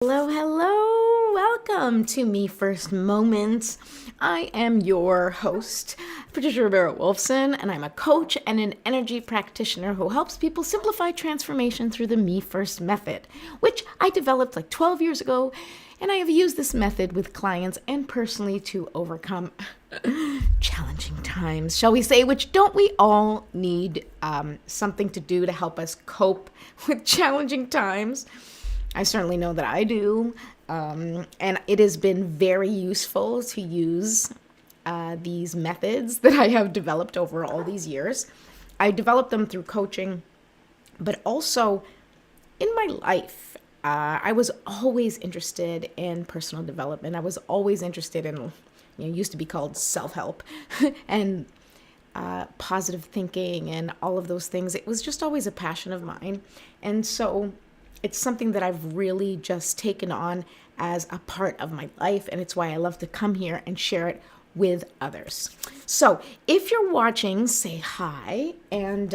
Hello, hello. Welcome to Me First Moments. I am your host, Patricia Rivera Wolfson, and I'm a coach and an energy practitioner who helps people simplify transformation through the Me First method, which I developed like 12 years ago. And I have used this method with clients and personally to overcome challenging times, shall we say, which don't we all need something to do to help us cope with challenging times? I certainly know that I do. And it has been very useful to use these methods that I have developed over all these years. I developed them through coaching, but also in my life. I was always interested in personal development. I was always interested in, used to be called self-help and positive thinking and all of those things. It was just always a passion of mine. And so it's something that I've really just taken on as a part of my life. And it's why I love to come here and share it with others. So if you're watching, say hi. And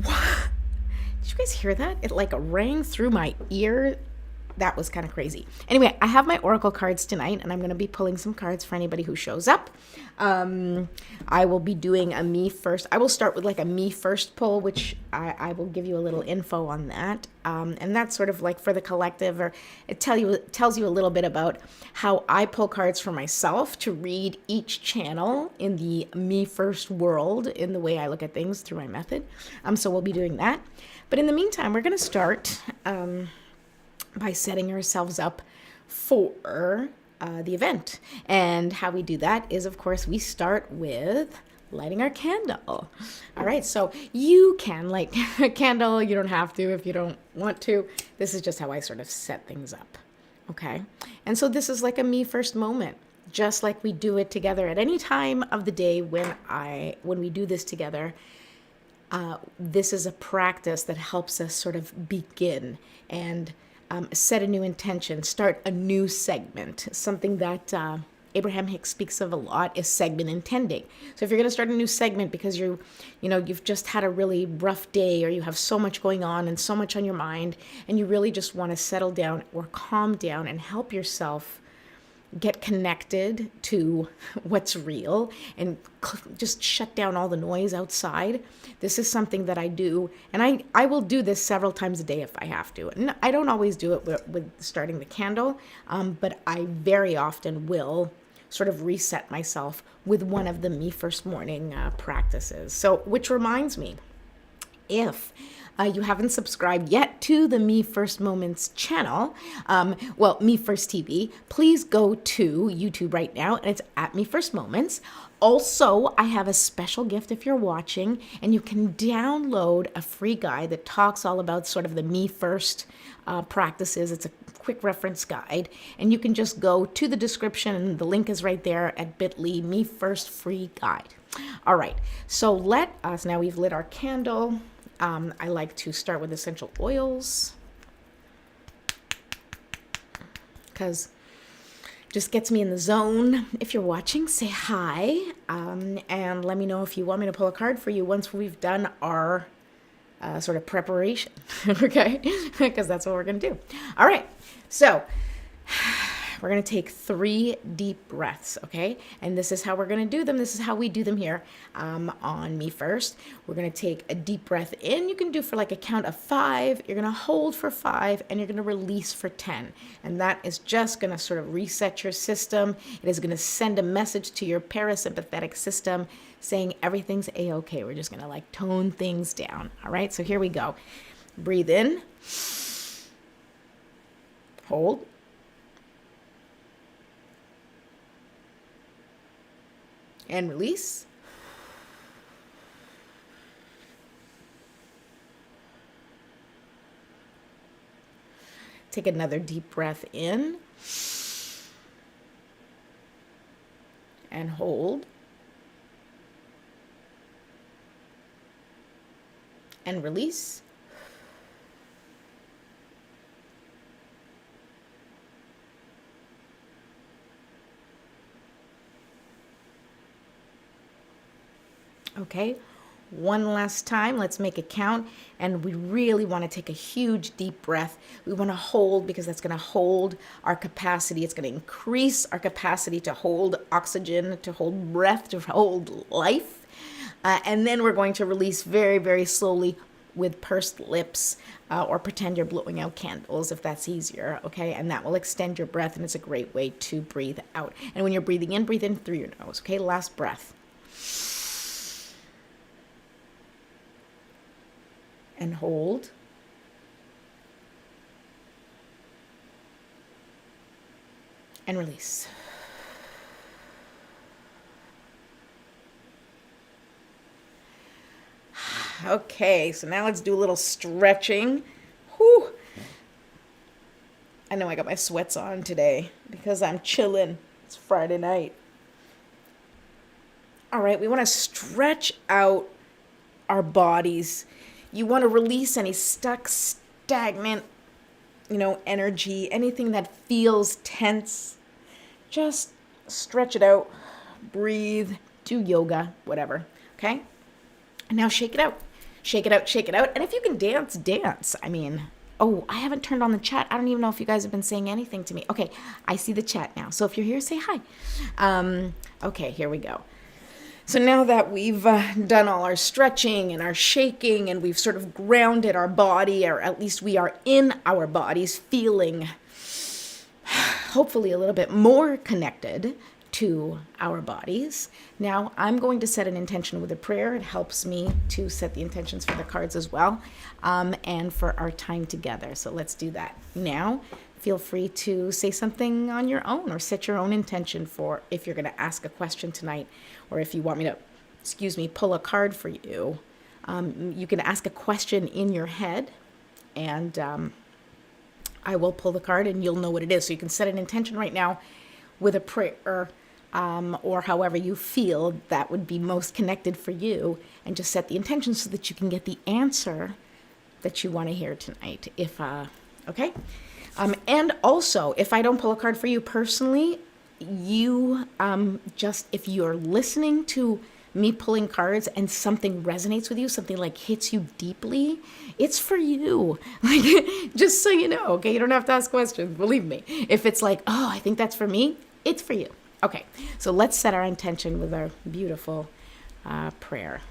what? Did you guys hear that? It like rang through my ear. That was kind of crazy. Anyway, I have my oracle cards tonight, and I'm going to be pulling some cards for anybody who shows up. I will be doing a me first. I will start with like a me first pull, which I will give you a little info on that. And that's sort of like for the collective, or it tells you a little bit about how I pull cards for myself to read each channel in the me first world in the way I look at things through my method. So we'll be doing that. But in the meantime, we're going to start by setting ourselves up for the event. And how we do that is, of course, we start with lighting our candle. All right, so you can light a candle. You don't have to if you don't want to. This is just how I sort of set things up, okay? And so this is like a me first moment, just like we do it together at any time of the day when we do this together. This is a practice that helps us sort of begin and set a new intention, start a new segment. Something that Abraham Hicks speaks of a lot is segment intending. So if you're going to start a new segment because you've just had a really rough day, or you have so much going on and so much on your mind, and you really just want to settle down or calm down and help yourself get connected to what's real and just shut down all the noise outside. This is something that I do, and I will do this several times a day if I have to. And I don't always do it with starting the candle, but I very often will sort of reset myself with one of the Me First Morning practices. So, which reminds me, if you haven't subscribed yet to the Me First Moments channel, Me First TV, please go to YouTube right now, and it's at Me First Moments. Also, I have a special gift if you're watching, and you can download a free guide that talks all about sort of the Me First practices. It's a quick reference guide, and you can just go to the description, and the link is right there at bit.ly, Me First free guide. All right, so now we've lit our candle. I like to start with essential oils because it just gets me in the zone. If you're watching, say hi, and let me know if you want me to pull a card for you once we've done our sort of preparation, okay? Because that's what we're going to do. All right, so we're going to take 3 deep breaths, okay? And this is how we're going to do them. This is how we do them here on Me First. We're going to take a deep breath in. You can do for like a count of 5. You're going to hold for 5, and you're going to release for 10. And that is just going to sort of reset your system. It is going to send a message to your parasympathetic system saying everything's A-okay. We're just going to like tone things down, all right? So here we go. Breathe in. Hold. And release. Take another deep breath in. And hold. And release. Okay, one last time. Let's make it count. And we really want to take a huge deep breath. We want to hold, because that's going to hold our capacity. It's going to increase our capacity to hold oxygen, to hold breath, to hold life. And then we're going to release very, very slowly with pursed lips, or pretend you're blowing out candles if that's easier, okay? And that will extend your breath, and it's a great way to breathe out. And when you're breathe in through your nose, okay? Last breath. And hold. And release. Okay, so now let's do a little stretching. Whew. I know I got my sweats on today because I'm chilling. It's Friday night. All right, we want to stretch out our bodies. You want to release any stuck, stagnant, energy, anything that feels tense. Just stretch it out, breathe, do yoga, whatever, okay? And now shake it out. Shake it out, shake it out. And if you can dance, dance. I haven't turned on the chat. I don't even know if you guys have been saying anything to me. Okay, I see the chat now. So if you're here, say hi. Okay, here we go. So now that we've done all our stretching and our shaking, and we've sort of grounded our body, or at least we are in our bodies feeling hopefully a little bit more connected to our bodies. Now I'm going to set an intention with a prayer. It helps me to set the intentions for the cards as well, and for our time together. So let's do that now. Feel free to say something on your own, or set your own intention for if you're going to ask a question tonight, or if you want me to, pull a card for you. You can ask a question in your head, and I will pull the card and you'll know what it is. So you can set an intention right now with a prayer, or however you feel that would be most connected for you, and just set the intention so that you can get the answer that you want to hear tonight. Okay? And also, if I don't pull a card for you personally, you if you're listening to me pulling cards and something resonates with you, something like hits you deeply, it's for you. Like, just so you know, okay? You don't have to ask questions, believe me. If it's like, oh, I think that's for me, it's for you. Okay, so let's set our intention with our beautiful prayer.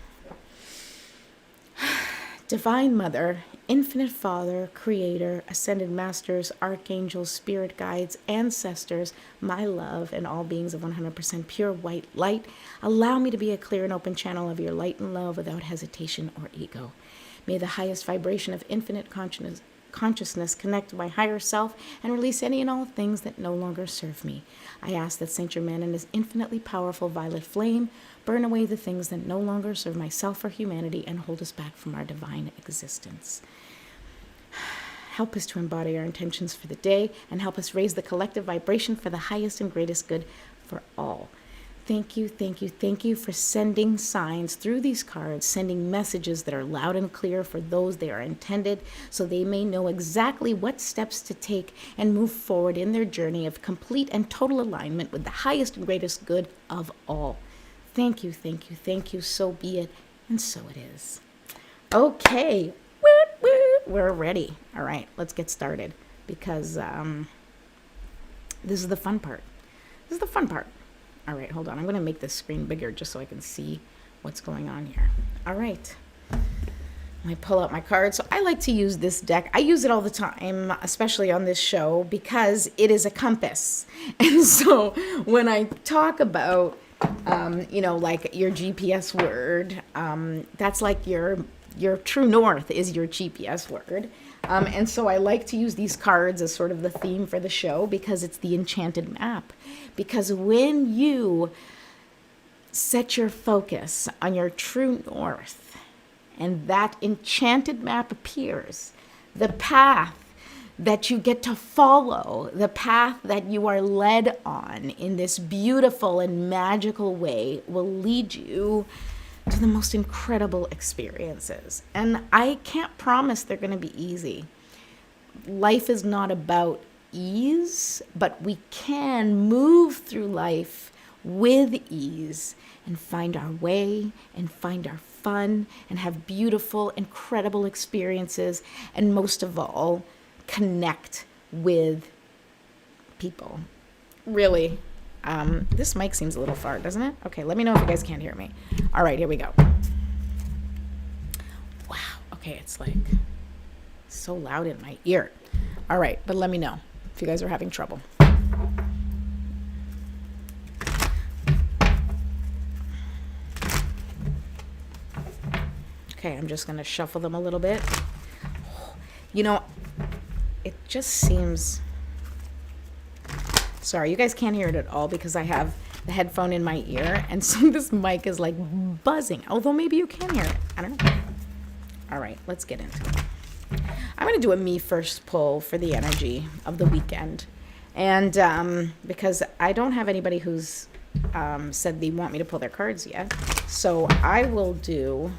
Divine Mother, Infinite Father, Creator, Ascended Masters, Archangels, Spirit Guides, Ancestors, my love, and all beings of 100% pure white light, allow me to be a clear and open channel of your light and love without hesitation or ego. May the highest vibration of infinite consciousness connect to my higher self and release any and all things that no longer serve me. I ask that Saint Germain and his infinitely powerful violet flame burn away the things that no longer serve myself or humanity and hold us back from our divine existence. Help us to embody our intentions for the day, and help us raise the collective vibration for the highest and greatest good for all. Thank you, thank you, thank you for sending signs through these cards, sending messages that are loud and clear for those they are intended, so they may know exactly what steps to take and move forward in their journey of complete and total alignment with the highest and greatest good of all. Thank you, thank you, thank you. So be it, and so it is. Okay, we're ready. All right, let's get started, because this is the fun part. This is the fun part. All right, hold on. I'm going to make this screen bigger just so I can see what's going on here. All right. I pull out my cards. So I like to use this deck. I use it all the time, especially on this show, because it is a compass. And so when I talk about, like your GPS word, that's like your true north is your GPS word. And so I like to use these cards as sort of the theme for the show, because it's the enchanted map. Because when you set your focus on your true north and that enchanted map appears, the path that you get to follow, the path that you are led on in this beautiful and magical way, will lead you to the most incredible experiences. And I can't promise they're going to be easy. Life is not about ease, but we can move through life with ease and find our way and find our fun and have beautiful, incredible experiences, and most of all, connect with people. Really. This mic seems a little far, doesn't it? Okay, let me know if you guys can't hear me. All right, here we go. Wow, okay, it's like so loud in my ear. All right, but let me know if you guys are having trouble. Okay, I'm just gonna shuffle them a little bit. You know, it just seems... Sorry, you guys can't hear it at all because I have the headphone in my ear, and so this mic is like buzzing, although maybe you can hear it. I don't know. All right, let's get into it. I'm going to do a me first pull for the energy of the weekend. And because I don't have anybody who's said they want me to pull their cards yet, so I will do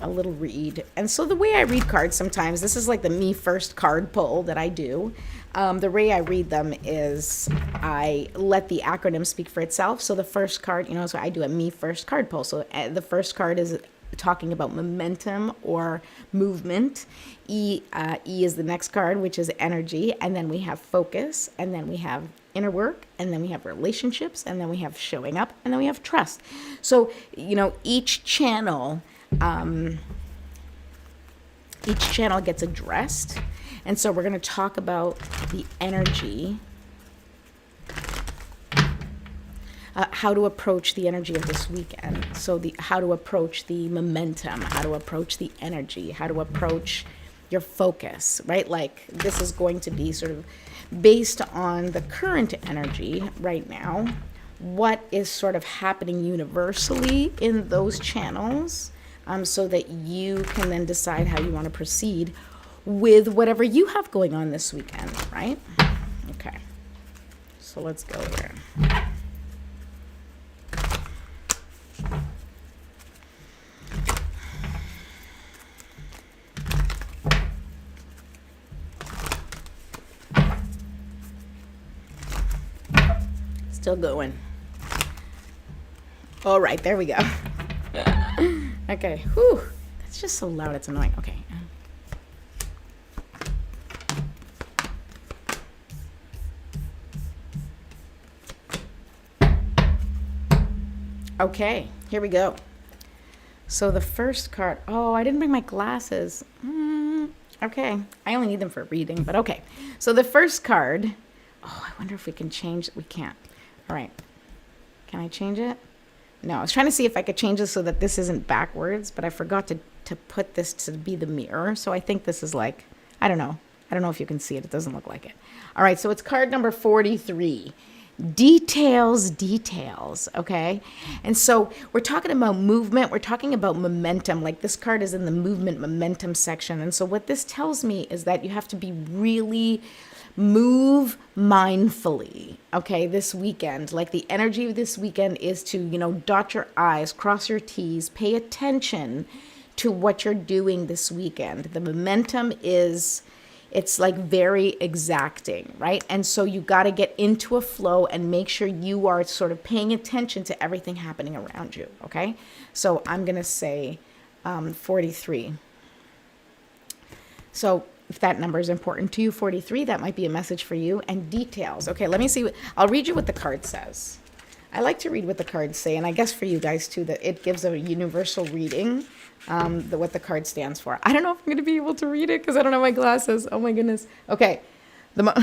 a little read. And so the way I read cards sometimes, this is like the me first card pull that I do. The way I read them is I let the acronym speak for itself. So the first card, so I do a me first card pull. So the first card is talking about momentum or movement. E is the next card, which is energy. And then we have focus. And then we have inner work. And then we have relationships. And then we have showing up. And then we have trust. So, each channel gets addressed. And so we're going to talk about the energy, how to approach the energy of this weekend. So how to approach the momentum, how to approach the energy, how to approach your focus, right? Like this is going to be sort of based on the current energy right now, what is sort of happening universally in those channels, so that you can then decide how you want to proceed with whatever you have going on this weekend, right? Okay, so let's go here. Still going. All right, there we go. Okay, whew, that's just so loud, it's annoying. Okay. Okay, here we go. So the first card, I didn't bring my glasses. Okay, I only need them for reading, but okay. So the first card, I wonder if we can change, we can't. All right, can I change it? No, I was trying to see if I could change this so that this isn't backwards, but I forgot to put this to be the mirror. So I think this is like, I don't know if you can see it. It doesn't look like it. All right, so it's card number 43. Details, okay? And so we're talking about movement. We're talking about momentum. Like this card is in the movement momentum section. And so what this tells me is that you have to be really move mindfully, okay, this weekend. Like the energy of this weekend is to, dot your I's, cross your T's, pay attention to what you're doing this weekend. The momentum it's like very exacting, right? And so you got to get into a flow and make sure you are sort of paying attention to everything happening around you, okay? So I'm going to say 43. So if that number is important to you, 43, that might be a message for you. And details. Okay, let me see. I'll read you what the card says. I like to read what the cards say, and I guess for you guys too, that it gives a universal reading, what the card stands for. I don't know if I'm going to be able to read it because I don't have my glasses. Oh my goodness. Okay. I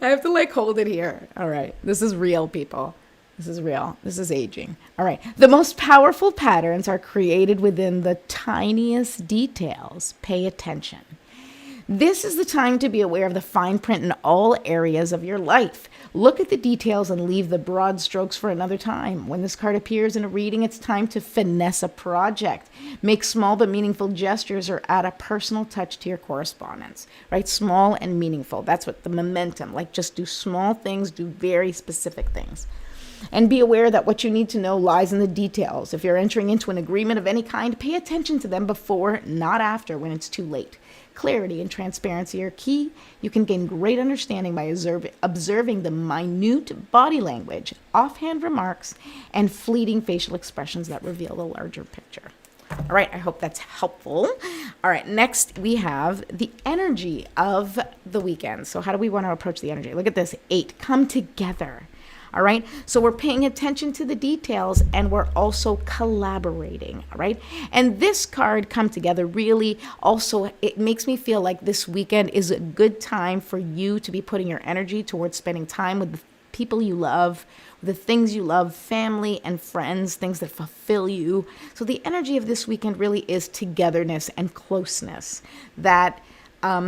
have to hold it here. All right. This is real, people. This is real. This is aging. All right. The most powerful patterns are created within the tiniest details. Pay attention. This is the time to be aware of the fine print in all areas of your life. Look at the details and leave the broad strokes for another time. When this card appears in a reading, it's time to finesse a project. Make small but meaningful gestures or add a personal touch to your correspondence, right? Small and meaningful. That's what the momentum, just do small things, do very specific things. And be aware that what you need to know lies in the details. If you're entering into an agreement of any kind, pay attention to them before, not after, when it's too late. clarity and transparency are key. You can gain great understanding by observing the minute body language, offhand remarks, and fleeting facial expressions that reveal the larger picture. All right, I hope that's helpful. All right, next we have the energy of the weekend. So how do we want to approach the energy? Look at this, 8, come together. All right, so we're paying attention to the details and we're also collaborating, all right? And this card, come together, really also, it makes me feel like this weekend is a good time for you to be putting your energy towards spending time with the people you love, the things you love, family and friends, things that fulfill you. So the energy of this weekend really is togetherness and closeness.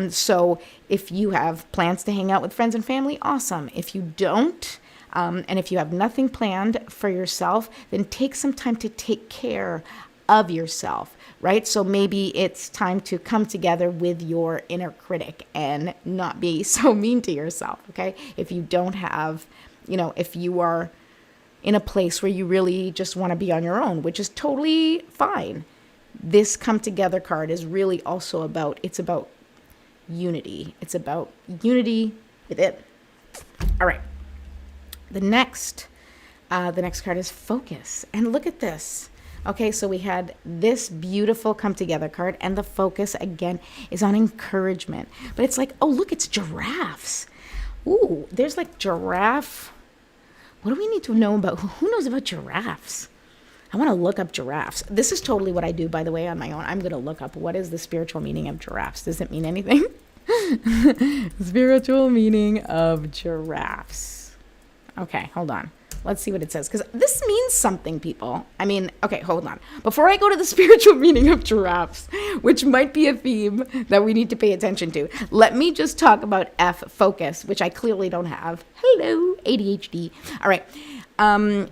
So if you have plans to hang out with friends and family, awesome. If you don't, and if you have nothing planned for yourself, then take some time to take care of yourself, right? So maybe it's time to come together with your inner critic and not be so mean to yourself, okay? If you don't have, if you are in a place where you really just want to be on your own, which is totally fine. This come together card is really also about unity. It's about unity within. All right. The next card is focus. And look at this. Okay, so we had this beautiful come together card, and the focus again is on encouragement. But it's like, oh, look, it's giraffes. Ooh, there's like giraffe. What do we need to know about? Who knows about giraffes? I want to look up giraffes. This is totally what I do, by the way, on my own. I'm going to look up what is the spiritual meaning of giraffes. Does it mean anything? Spiritual meaning of giraffes. Okay, hold on. Let's see what it says, because this means something, people. Okay, hold on. Before I go to the spiritual meaning of giraffes, which might be a theme that we need to pay attention to, let me just talk about F, focus, which I clearly don't have. Hello, ADHD. All right,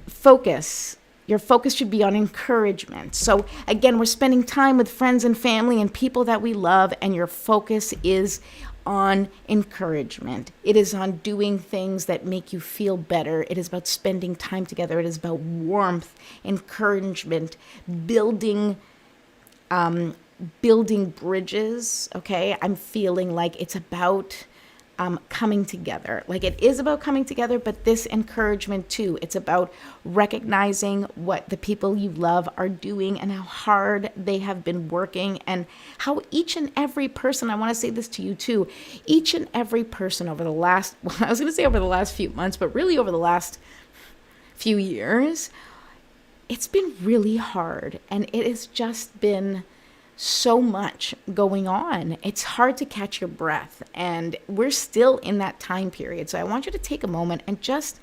focus. Your focus should be on encouragement. So again, we're spending time with friends and family and people that we love, and your focus is on encouragement. It is on doing things that make you feel better. It is about spending time together. It is about warmth, encouragement, building bridges. Okay, I'm feeling like it's about coming together. Like it is about coming together, but this encouragement too. It's about recognizing what the people you love are doing and how hard they have been working, and how each and every person, I want to say this to you too, each and every person over the last, I was going to say over the last few months, but really over the last few years, it's been really hard, and it has just been so much going on. It's hard to catch your breath, and we're still in that time period. So I want you to take a moment and just,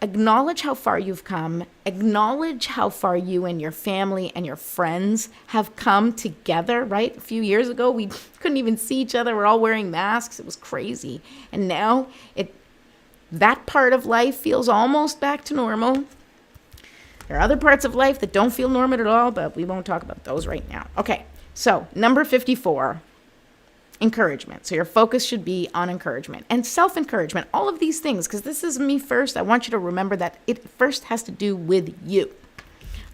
acknowledge how far you've come, acknowledge how far you and your family and your friends have come together, right? A few years ago, we couldn't even see each other. We're all wearing masks. It was crazy. And now that part of life feels almost back to normal. There are other parts of life that don't feel normal at all, but we won't talk about those right now. Okay, so number 54, encouragement. So your focus should be on encouragement and self-encouragement, all of these things, because this is me first. I want you to remember that it first has to do with you.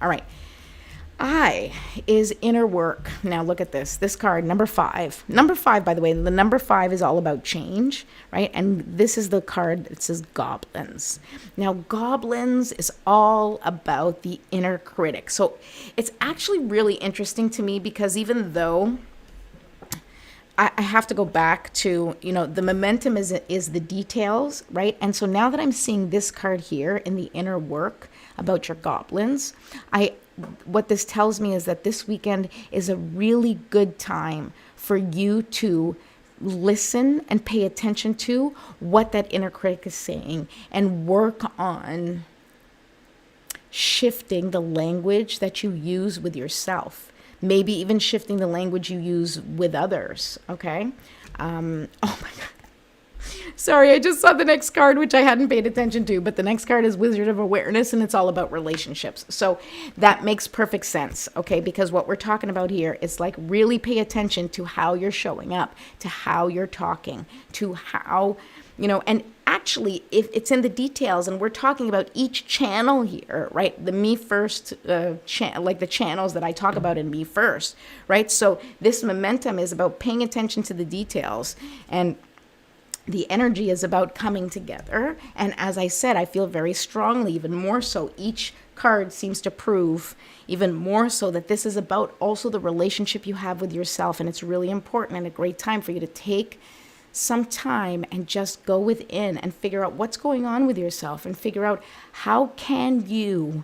All right. I is inner work. Now look at this card, number 5. Number 5, by the way, the number 5 is all about change, right? And this is the card that says goblins. Now goblins is all about the inner critic. So it's actually really interesting to me, because even though I have to go back to, the momentum is the details, right? And so now that I'm seeing this card here in the inner work about your goblins, what this tells me is that this weekend is a really good time for you to listen and pay attention to what that inner critic is saying, and work on shifting the language that you use with yourself. Maybe even shifting the language you use with others, okay? Oh my God. Sorry, I just saw the next card, which I hadn't paid attention to, but the next card is Wizard of Awareness, and it's all about relationships. So that makes perfect sense, okay? Because what we're talking about here is like really pay attention to how you're showing up, to how you're talking, to how, and actually, if it's in the details, and we're talking about each channel here, right? The Me First, like the channels that I talk about in Me First, right? So this momentum is about paying attention to the details, and the energy is about coming together. And as I said, I feel very strongly, even more so, each card seems to prove even more so that this is about also the relationship you have with yourself. And it's really important and a great time for you to take some time and just go within and figure out what's going on with yourself, and figure out how can you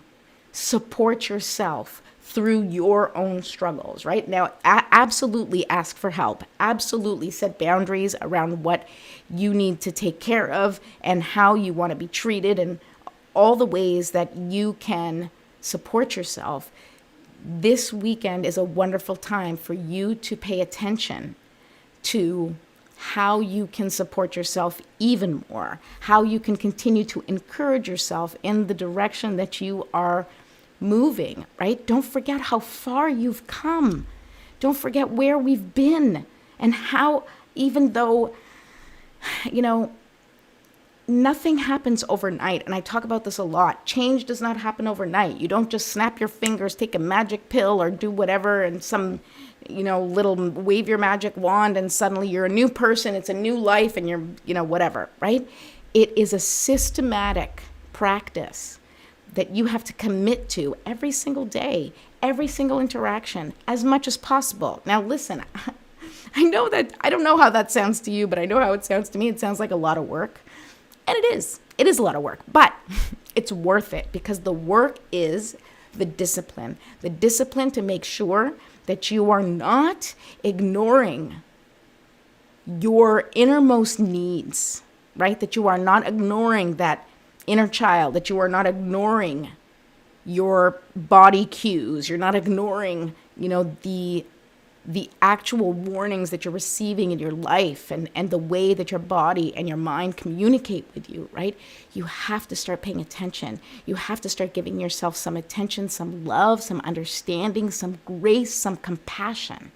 support yourself through your own struggles, right? Now, absolutely ask for help. Absolutely set boundaries around what you need to take care of and how you want to be treated, and all the ways that you can support yourself. This weekend is a wonderful time for you to pay attention to how you can support yourself even more, how you can continue to encourage yourself in the direction that you are moving, right? Don't forget how far you've come. Don't forget where we've been, and how, even though, nothing happens overnight. And I talk about this a lot. Change does not happen overnight. You don't just snap your fingers, take a magic pill, or do whatever, and some, little wave your magic wand, and suddenly you're a new person. It's a new life, and you're, whatever, right? It is a systematic practice that you have to commit to every single day, every single interaction, as much as possible. Now, listen, I know that, I don't know how that sounds to you, but I know how it sounds to me. It sounds like a lot of work. And it is a lot of work, but it's worth it, because the work is the discipline to make sure that you are not ignoring your innermost needs, right? That you are not ignoring that inner child, that you are not ignoring your body cues. You're not ignoring, the actual warnings that you're receiving in your life, and the way that your body and your mind communicate with you, right? You have to start paying attention. You have to start giving yourself some attention, some love, some understanding, some grace, some compassion.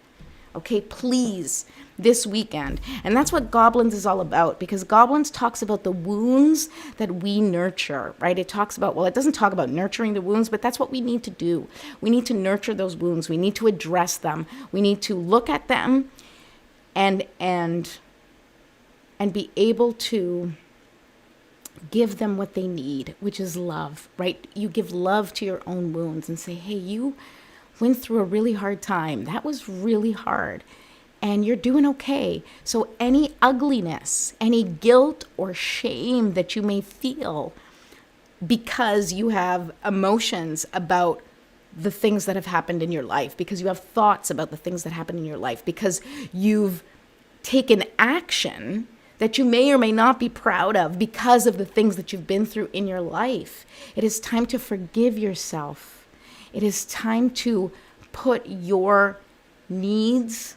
Okay, please, this weekend. And that's what Goblins is all about, because Goblins talks about the wounds that we nurture, right? It talks about, well, it doesn't talk about nurturing the wounds, but that's what we need to do. We need to nurture those wounds. We need to address them. We need to look at them and be able to give them what they need, which is love, right? You give love to your own wounds and say, hey, you went through a really hard time. That was really hard. And you're doing okay. So any ugliness, any guilt or shame that you may feel because you have emotions about the things that have happened in your life, because you have thoughts about the things that happened in your life, because you've taken action that you may or may not be proud of because of the things that you've been through in your life, it is time to forgive yourself. It is time to put your needs,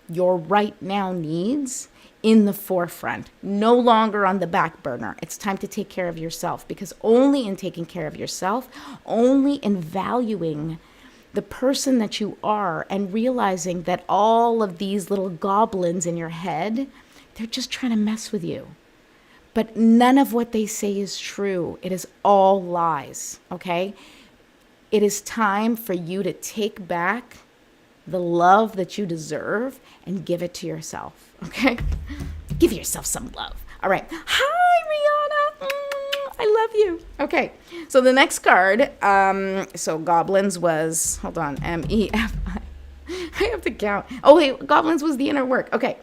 your right now needs, in the forefront, no longer on the back burner. It's time to take care of yourself, because only in taking care of yourself, only in valuing the person that you are and realizing that all of these little goblins in your head, they're just trying to mess with you. But none of what they say is true. It is all lies, okay? It is time for you to take back the love that you deserve and give it to yourself, okay? Give yourself some love. All right. Hi, Rihanna. I love you. Okay. So the next card, so Goblins was, hold on, MEFI. I have to count. Oh, wait, Goblins was the inner work. Okay.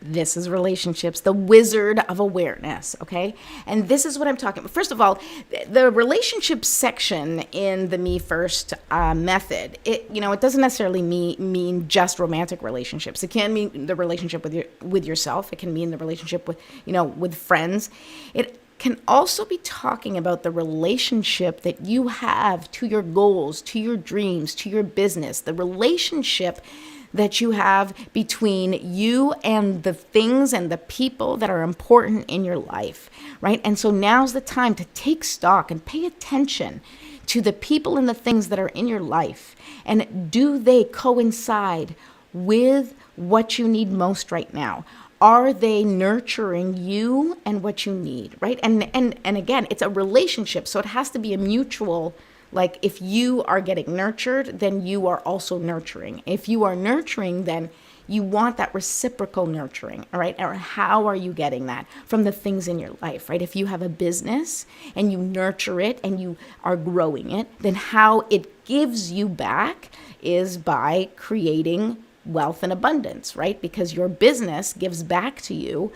This is relationships, the wizard of awareness, okay? And this is what I'm talking about. First of all, the relationship section in the Me First method, it doesn't necessarily mean just romantic relationships. It can mean the relationship with yourself. It can mean the relationship with friends. It can also be talking about the relationship that you have to your goals, to your dreams, to your business, the relationship that you have between you and the things and the people that are important in your life, right? And so now's the time to take stock and pay attention to the people and the things that are in your life. And do they coincide with what you need most right now? Are they nurturing you and what you need, right? And again, it's a relationship, so it has to be a mutual. Like, if you are getting nurtured, then you are also nurturing. If you are nurturing, then you want that reciprocal nurturing, all right? Or how are you getting that? From the things in your life, right? If you have a business and you nurture it and you are growing it, then how it gives you back is by creating wealth and abundance, right? Because your business gives back to you,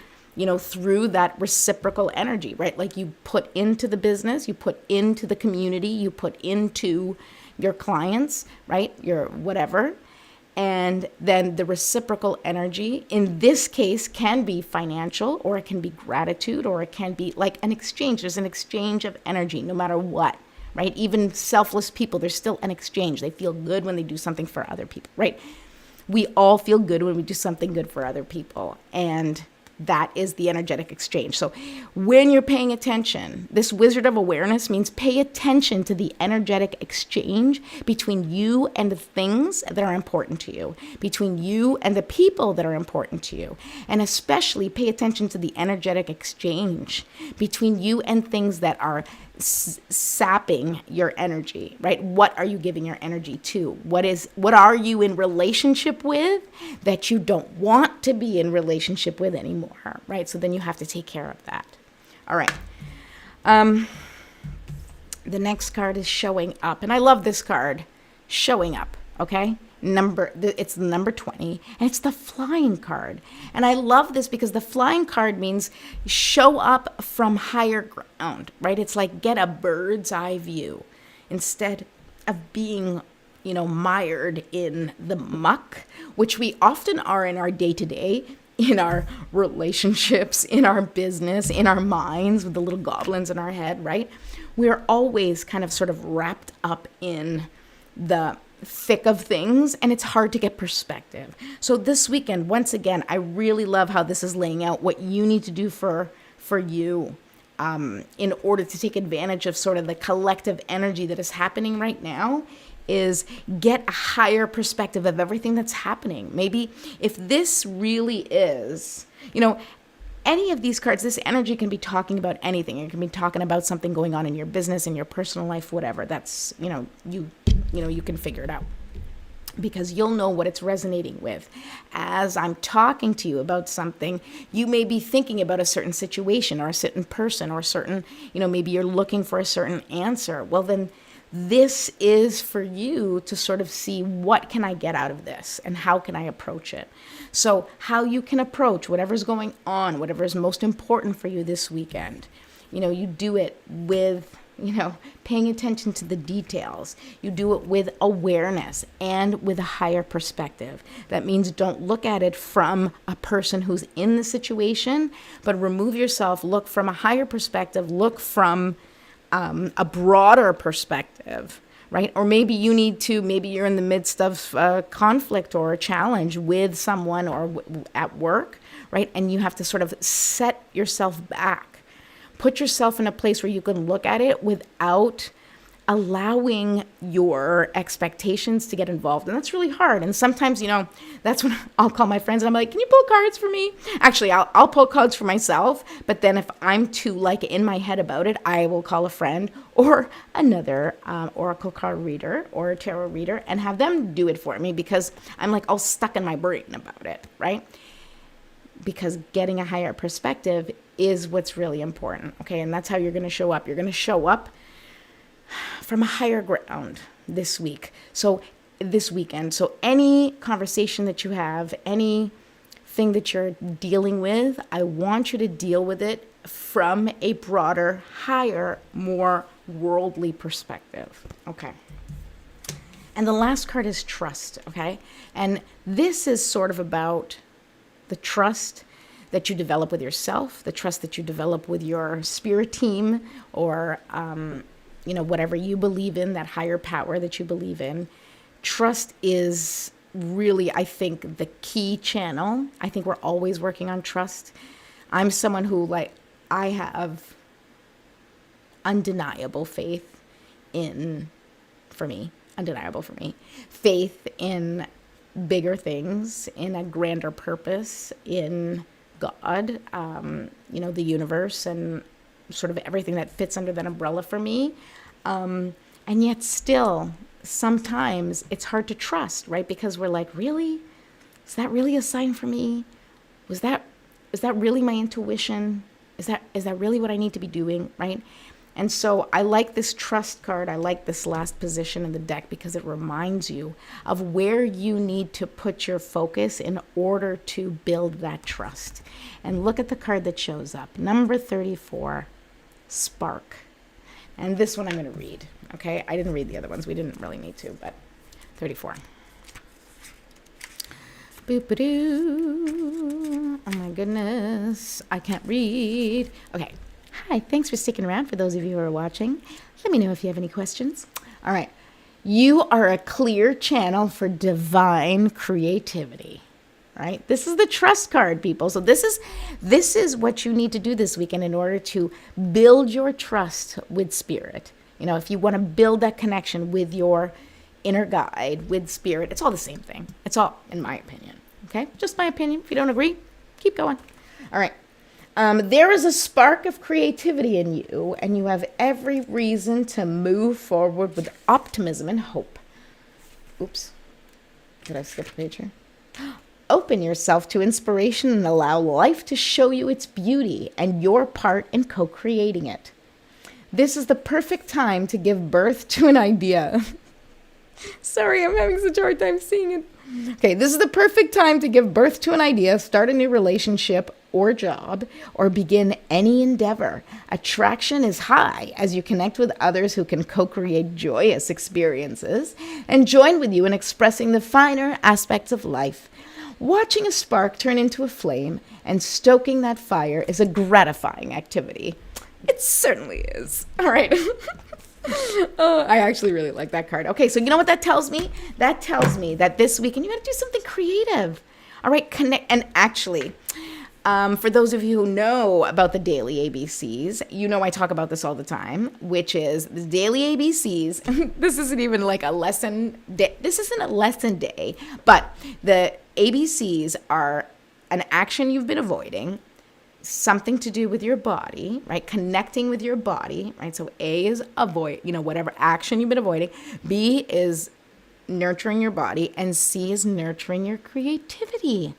through that reciprocal energy, right? Like, you put into the business, you put into the community, you put into your clients, right? Your whatever. And then the reciprocal energy, in this case, can be financial, or it can be gratitude, or it can be like an exchange. There's an exchange of energy no matter what, right? Even selfless people, there's still an exchange. They feel good when they do something for other people, right? We all feel good when we do something good for other people. And that is the energetic exchange. So when you're paying attention, this wizard of awareness means pay attention to the energetic exchange between you and the things that are important to you, between you and the people that are important to you. And especially pay attention to the energetic exchange between you and things that are sapping your energy, right? What are you giving your energy to? What are you in relationship with that you don't want to be in relationship with anymore, right? So then you have to take care of that. All right. The next card is showing up, and I love this card, showing up, okay? It's number 20, and it's the flying card. And I love this because the flying card means show up from higher ground, right? It's like get a bird's eye view instead of being, mired in the muck, which we often are in our day-to-day, in our relationships, in our business, in our minds with the little goblins in our head, right? We're always kind of sort of wrapped up in the thick of things, and it's hard to get perspective. So this weekend, once again, I really love how this is laying out what you need to do for you in order to take advantage of sort of the collective energy that is happening right now, is get a higher perspective of everything that's happening. Maybe if this really is, any of these cards, this energy can be talking about anything. It can be talking about something going on in your business, in your personal life, whatever. That's, you can figure it out because you'll know what it's resonating with. As I'm talking to you about something, you may be thinking about a certain situation or a certain person or certain, maybe you're looking for a certain answer. Well, then this is for you to sort of see, what can I get out of this and how can I approach it? So how you can approach whatever's going on, whatever is most important for you this weekend. You do it with, paying attention to the details. You do it with awareness and with a higher perspective. That means don't look at it from a person who's in the situation, but remove yourself, look from a higher perspective, look from a broader perspective, right? Or maybe you're in the midst of a conflict or a challenge with someone or at work, right? And you have to sort of set yourself back, put yourself in a place where you can look at it without allowing your expectations to get involved. And that's really hard. And sometimes, that's when I'll call my friends and I'm like, can you pull cards for me? Actually, I'll pull cards for myself. But then if I'm too in my head about it, I will call a friend or another oracle card reader or a tarot reader and have them do it for me, because I'm like all stuck in my brain about it, right? Because getting a higher perspective is what's really important. Okay. And that's how you're going to show up. You're going to show up from a higher ground this weekend. So any conversation that you have, anything that you're dealing with, I want you to deal with it from a broader, higher, more worldly perspective. Okay. And the last card is trust. Okay. And this is sort of about the trust that you develop with yourself, the trust that you develop with your spirit team, or, whatever you believe in, that higher power that you believe in. Trust is really, I think, the key channel. I think we're always working on trust. I'm someone who, I have undeniable faith for me, faith in bigger things, in a grander purpose, in God, the universe, and sort of everything that fits under that umbrella for me. And yet still, sometimes it's hard to trust, right? Because we're like, really? Is that really a sign for me? Is that really my intuition? Is that really what I need to be doing, right? And so I like this trust card. I like this last position in the deck because it reminds you of where you need to put your focus in order to build that trust. And look at the card that shows up. Number 34, Spark. And this one I'm going to read, okay? I didn't read the other ones. We didn't really need to, but 34. Boop-a-doo. Oh my goodness. I can't read. Okay. Hi, thanks for sticking around for those of you who are watching. Let me know if you have any questions. All right. You are a clear channel for divine creativity. Right? This is the trust card, people. So this is what you need to do this weekend in order to build your trust with spirit. If you want to build that connection with your inner guide, with spirit, it's all the same thing. It's all, in my opinion. Okay? Just my opinion. If you don't agree, keep going. All right. There is a spark of creativity in you, and you have every reason to move forward with optimism and hope. Oops. Did I skip a page here? Open yourself to inspiration and allow life to show you its beauty and your part in co-creating it. This is the perfect time to give birth to an idea. Sorry, I'm having such a hard time seeing it. Okay, this is the perfect time to give birth to an idea, start a new relationship or job, or begin any endeavor. Attraction is high as you connect with others who can co-create joyous experiences and join with you in expressing the finer aspects of life. Watching a spark turn into a flame and stoking that fire is a gratifying activity. It certainly is. All right. I actually really like that card. Okay, so you know what that tells me? That tells me that this weekend you got to do something creative. All right, connect. And actually, for those of you who know about the daily ABCs, I talk about this all the time, which is the daily ABCs. This isn't even like a lesson day. This isn't a lesson day, but the ABCs are an action you've been avoiding, something to do with your body, right? Connecting with your body, right? So A is avoid, whatever action you've been avoiding. B is nurturing your body, and C is nurturing your creativity.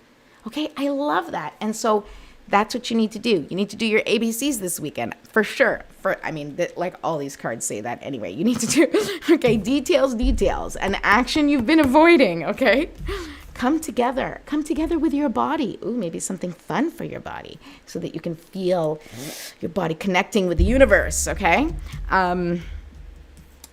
Okay, I love that. And so that's what you need to do. You need to do your ABCs this weekend, for sure. Like all these cards say that anyway. You need to do, okay, details, an action you've been avoiding, okay? Come together with your body. Ooh, maybe something fun for your body so that you can feel your body connecting with the universe, okay? I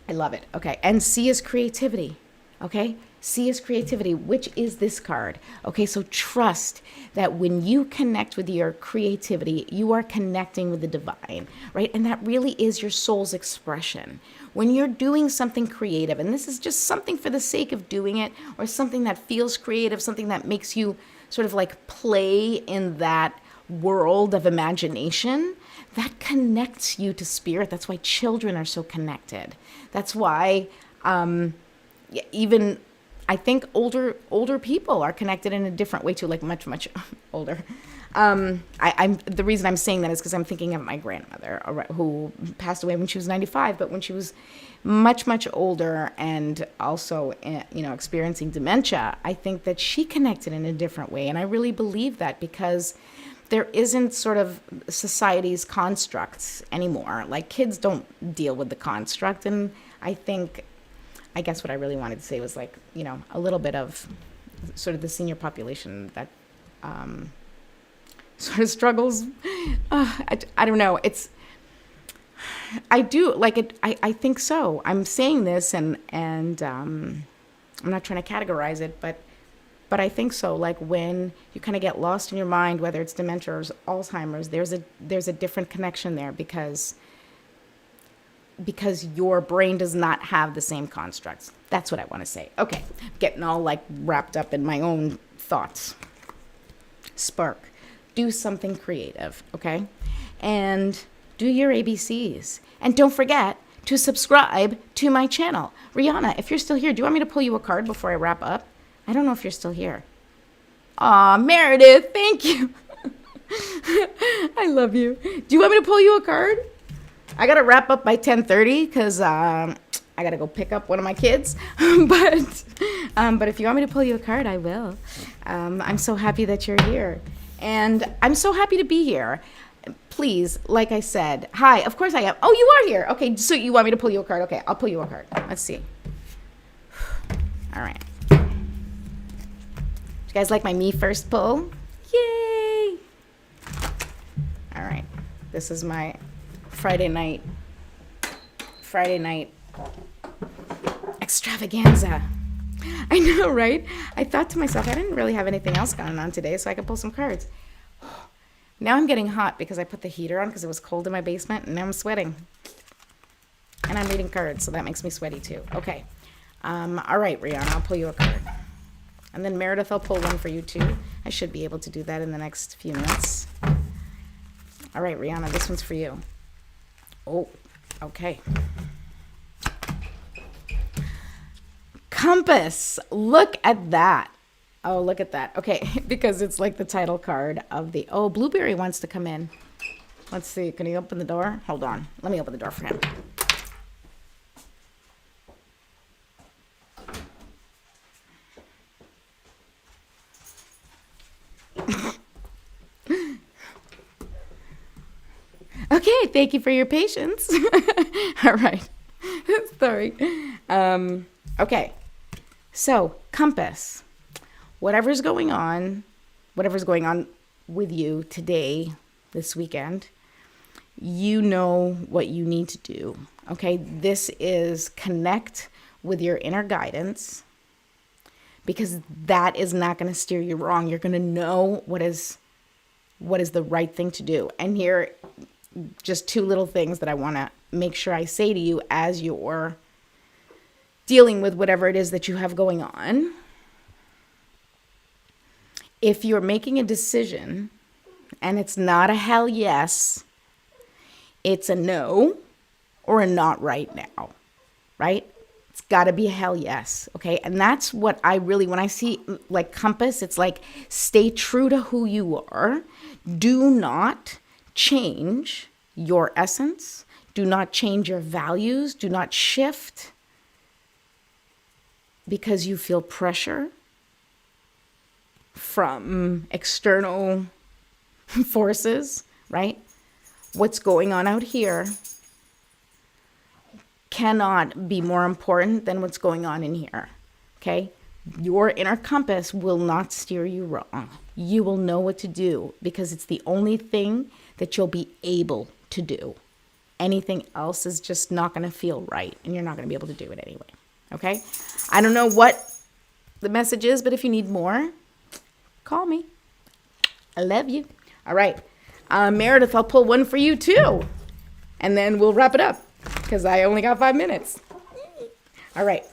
love it, okay? And C is creativity, okay? C is creativity, which is this card. Okay, so trust that when you connect with your creativity, you are connecting with the divine, right? And that really is your soul's expression. When you're doing something creative, and this is just something for the sake of doing it, or something that feels creative, something that makes you sort of like play in that world of imagination, that connects you to spirit. That's why children are so connected. That's why even I think older people are connected in a different way too, like much, much older. I'm the reason I'm saying that is because I'm thinking of my grandmother who passed away when she was 95, but when she was much, much older and also, experiencing dementia, I think that she connected in a different way. And I really believe that because there isn't sort of society's constructs anymore. Like kids don't deal with the construct. And I guess what I really wanted to say was like, a little bit of sort of the senior population that sort of struggles. I don't know. I do like it. I think so. I'm saying this and I'm not trying to categorize it, but I think so. Like when you kind of get lost in your mind, whether it's dementia or Alzheimer's, there's a different connection there because your brain does not have the same constructs. That's what I want to say. Okay, getting all like wrapped up in my own thoughts. Spark. Do something creative, okay? And do your ABCs. And don't forget to subscribe to my channel. Rihanna, if you're still here, do you want me to pull you a card before I wrap up? I don't know if you're still here. Aw, Meredith, thank you. I love you. Do you want me to pull you a card? I got to wrap up by 10:30 because I got to go pick up one of my kids. But if you want me to pull you a card, I will. I'm so happy that you're here. And I'm so happy to be here. Please, like I said, hi, of course I am. Oh, you are here. Okay, so you want me to pull you a card? Okay, I'll pull you a card. Let's see. All right. You guys like my me first pull? Yay! All right. This is my Friday night extravaganza. I know, right? I thought to myself, I didn't really have anything else going on today, so I could pull some cards. Now I'm getting hot because I put the heater on because it was cold in my basement, and now I'm sweating. And I'm reading cards, so that makes me sweaty too. Okay. All right, Rihanna, I'll pull you a card. And then Meredith, I'll pull one for you too. I should be able to do that in the next few minutes. All right, Rihanna, this one's for you. Oh, okay. Compass. Look at that. Oh, look at that. Okay, because it's like the title card of the... Oh, Blueberry wants to come in. Let's see. Can he open the door? Hold on. Let me open the door for him. Okay, thank you for your patience. All right. Sorry. Okay. So, compass. Whatever's going on with you today, this weekend, you know what you need to do. Okay? This is connect with your inner guidance, because that is not going to steer you wrong. You're going to know what is the right thing to do. And here, just two little things that I want to make sure I say to you as you're dealing with whatever it is that you have going on. If you're making a decision and it's not a hell yes, it's a no or a not right now, right? It's got to be a hell yes, okay? And that's what I really, when I see like compass, it's like stay true to who you are. Do not change your essence. Do not change your values. Do not shift because you feel pressure from external forces, right? What's going on out here cannot be more important than what's going on in here, okay? Your inner compass will not steer you wrong. You will know what to do because it's the only thing that you'll be able to do. Anything else is just not going to feel right, and you're not going to be able to do it anyway, okay? I don't know what the message is, but if you need more, call me. I love you. All right. Meredith, I'll pull one for you too. And then we'll wrap it up because I only got 5 minutes. All right.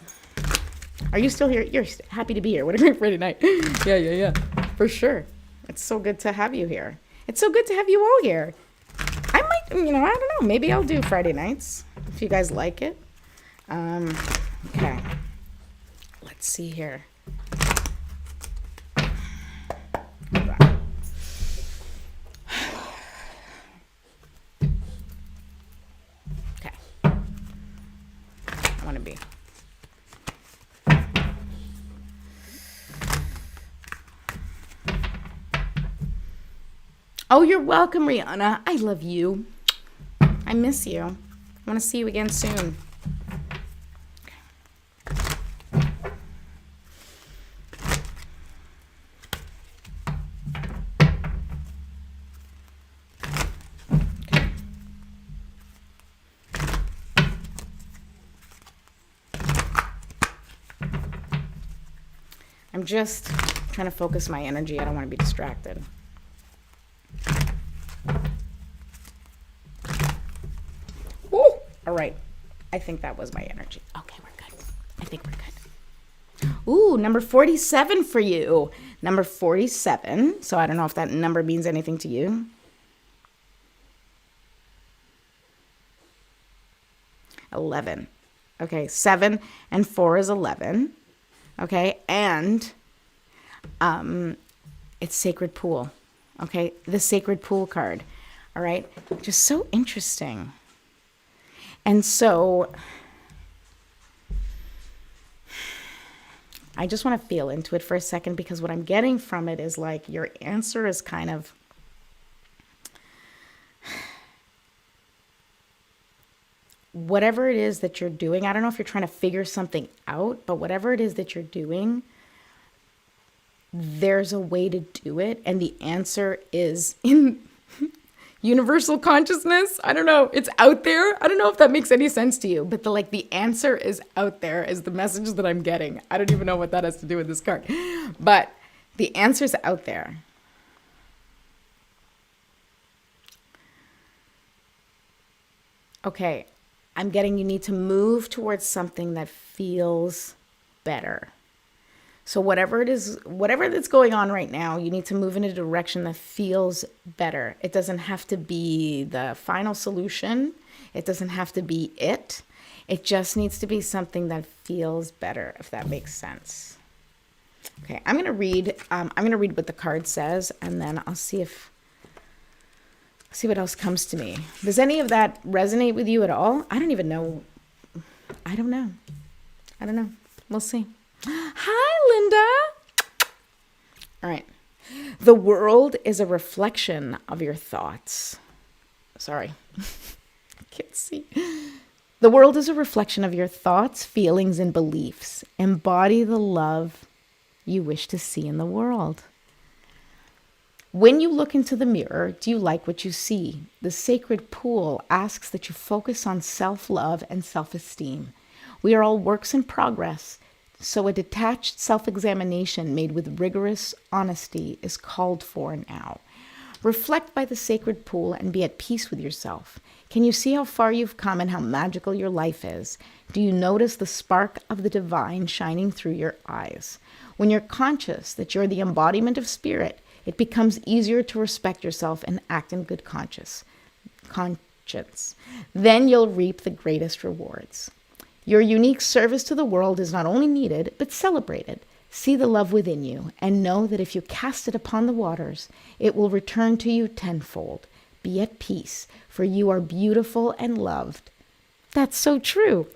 Are you still here? You're happy to be here. What a great Friday night. Yeah. For sure. It's so good to have you here. It's so good to have you all here. I might, I don't know. Maybe I'll do Friday nights if you guys like it. Okay. Let's see here. Oh, you're welcome, Rihanna. I love you. I miss you. I want to see you again soon. I'm just trying to focus my energy. I don't want to be distracted. Ooh, all right. I think that was my energy. Okay, we're good. I think we're good. Ooh, number 47 for you. Number 47. So I don't know if that number means anything to you. $11. Okay, 7 and 4 is 11. Okay, and It's Sacred Pool. Okay, the Sacred Pool card. All right, just so interesting. And so I just want to feel into it for a second, because what I'm getting from it is like your answer is kind of whatever it is that you're doing. I don't know if you're trying to figure something out, but whatever it is that you're doing, there's a way to do it. And the answer is in universal consciousness. I don't know. It's out there. I don't know if that makes any sense to you, but the answer is out there is the message that I'm getting. I don't even know what that has to do with this card, but the answer's out there. Okay. I'm getting you need to move towards something that feels better. So whatever it is, whatever that's going on right now, you need to move in a direction that feels better. It doesn't have to be the final solution. It doesn't have to be it. It just needs to be something that feels better, if that makes sense. Okay, I'm gonna read what the card says, and then I'll see what else comes to me. Does any of that resonate with you at all? I don't even know. I don't know. We'll see. Hi, Linda. All right. The world is a reflection of your thoughts. Sorry. I can't see. The world is a reflection of your thoughts, feelings, and beliefs. Embody the love you wish to see in the world. When you look into the mirror, do you like what you see? The Sacred Pool asks that you focus on self-love and self-esteem. We are all works in progress, so a detached self-examination made with rigorous honesty is called for now. Reflect by the Sacred Pool and be at peace with yourself. Can you see how far you've come and how magical your life is? Do you notice the spark of the divine shining through your eyes? When you're conscious that you're the embodiment of spirit, it becomes easier to respect yourself and act in good conscience. Then you'll reap the greatest rewards. Your unique service to the world is not only needed, but celebrated. See the love within you and know that if you cast it upon the waters, it will return to you tenfold. Be at peace, for you are beautiful and loved. That's so true.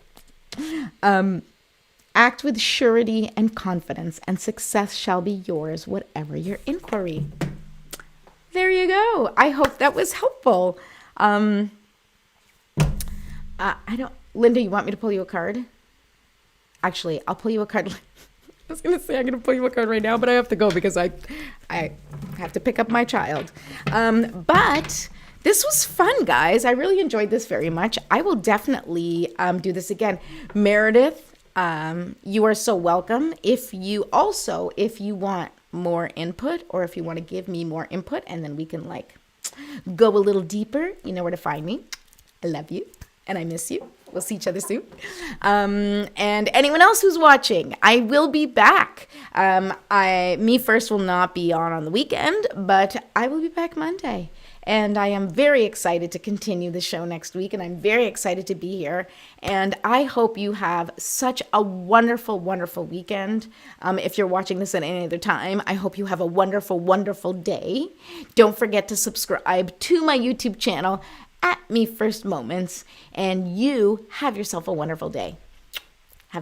Act with surety and confidence, and success shall be yours, whatever your inquiry. There you go. I hope that was helpful. Linda, you want me to pull you a card? Actually, I'll pull you a card. I was going to say I'm going to pull you a card right now, but I have to go because I have to pick up my child. But this was fun, guys. I really enjoyed this very much. I will definitely do this again. Meredith, you are so welcome. If you want more input, or if you want to give me more input, and then we can go a little deeper, you know where to find me. I love you and I miss you. We'll see each other soon. And anyone else who's watching, I will be back. Me First will not be on the weekend, but I will be back Monday. And I am very excited to continue the show next week, and I'm very excited to be here. And I hope you have such a wonderful, wonderful weekend. If you're watching this at any other time, I hope you have a wonderful, wonderful day. Don't forget to subscribe to my YouTube channel at Me First Moments, and you have yourself a wonderful day.